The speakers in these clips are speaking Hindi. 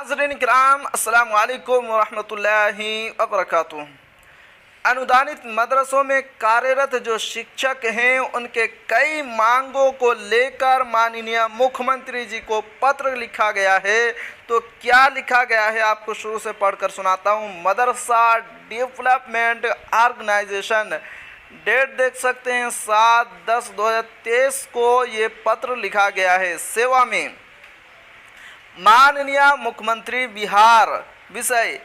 नाज़रीन किराम अस्सलाम वालेकुम वरहमतुल्लाहि वबरकातुहू। अनुदानित मदरसों में कार्यरत जो शिक्षक हैं उनके कई मांगों को लेकर माननीय मुख्यमंत्री जी को पत्र लिखा गया है। तो क्या लिखा गया है आपको शुरू से पढ़कर सुनाता हूँ। मदरसा डेवलपमेंट ऑर्गेनाइजेशन, डेट देख सकते हैं 7/10/2023 को ये पत्र लिखा गया है। सेवा में माननीय मुख्यमंत्री बिहार, विषय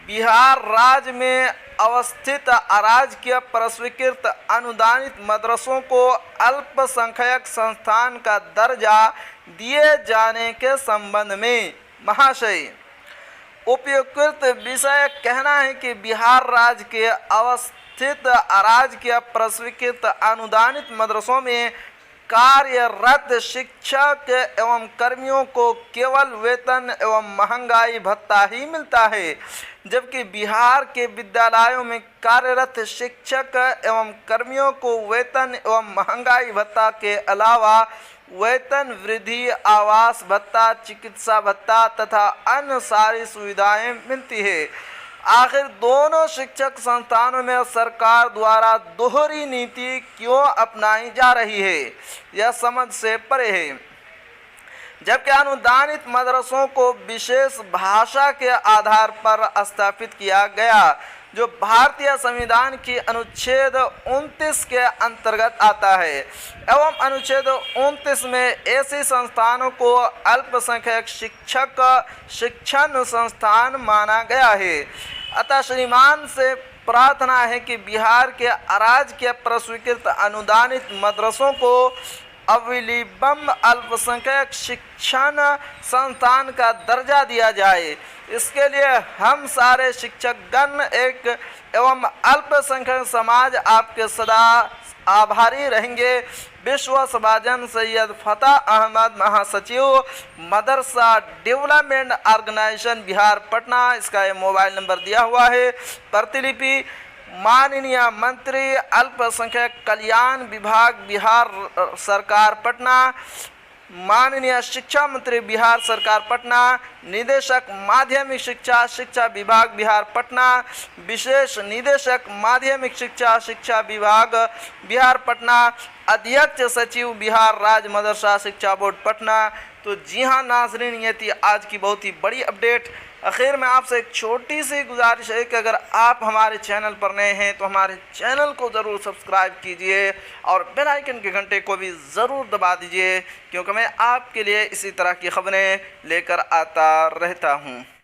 बिहार राज्य में अवस्थित अराजकीय प्रस्वीकृत अनुदानित मदरसों को अल्पसंख्यक संस्थान का दर्जा दिए जाने के संबंध में महाशय उपयुक्त विषय कहना है कि बिहार राज्य के अवस्थित अराजकीय प्रस्वीकृत अनुदानित मदरसों में कार्यरत शिक्षक एवं कर्मियों को केवल वेतन एवं महंगाई भत्ता ही मिलता है, जबकि बिहार के विद्यालयों में कार्यरत शिक्षक एवं कर्मियों को वेतन एवं महंगाई भत्ता के अलावा वेतन वृद्धि, आवास भत्ता, चिकित्सा भत्ता तथा अन्य सारी सुविधाएं मिलती है। आखिर दोनों शिक्षक संस्थानों में सरकार द्वारा दोहरी नीति क्यों अपनाई जा रही है, यह समझ से परे है। जबकि अनुदानित मदरसों को विशेष भाषा के आधार पर स्थापित किया गया, जो भारतीय संविधान की अनुच्छेद 29 के अंतर्गत आता है एवं अनुच्छेद 29 में ऐसे संस्थानों को अल्पसंख्यक शिक्षक शिक्षण संस्थान माना गया है। अतः श्रीमान से प्रार्थना है कि बिहार के अराजकीय प्रस्वीकृत अनुदानित मदरसों को अविलंब अल्पसंख्यक शिक्षण संस्थान का दर्जा दिया जाए। इसके लिए हम सारे शिक्षकगण एक एवं अल्पसंख्यक समाज आपके सदा आभारी रहेंगे। विश्व सभाजन सैयद फतेह अहमद, महासचिव मदरसा डेवलपमेंट ऑर्गेनाइजेशन बिहार पटना। इसका ये मोबाइल नंबर दिया हुआ है। प्रतिलिपि माननीय मंत्री अल्पसंख्यक कल्याण विभाग बिहार सरकार पटना, माननीय शिक्षा मंत्री बिहार सरकार पटना, निदेशक माध्यमिक शिक्षा शिक्षा विभाग बिहार पटना, विशेष निदेशक माध्यमिक शिक्षा शिक्षा विभाग बिहार पटना, अध्यक्ष सचिव बिहार राज्य मदरसा शिक्षा बोर्ड पटना। तो जी हाँ नाजरीन, ये थी आज की बहुत ही बड़ी अपडेट। आखिर में आपसे एक छोटी सी गुजारिश है कि अगर आप हमारे चैनल पर नए हैं तो हमारे चैनल को ज़रूर सब्सक्राइब कीजिए और बेल आइकन के घंटे को भी ज़रूर दबा दीजिए, क्योंकि मैं आपके लिए इसी तरह की खबरें लेकर आता रहता हूँ।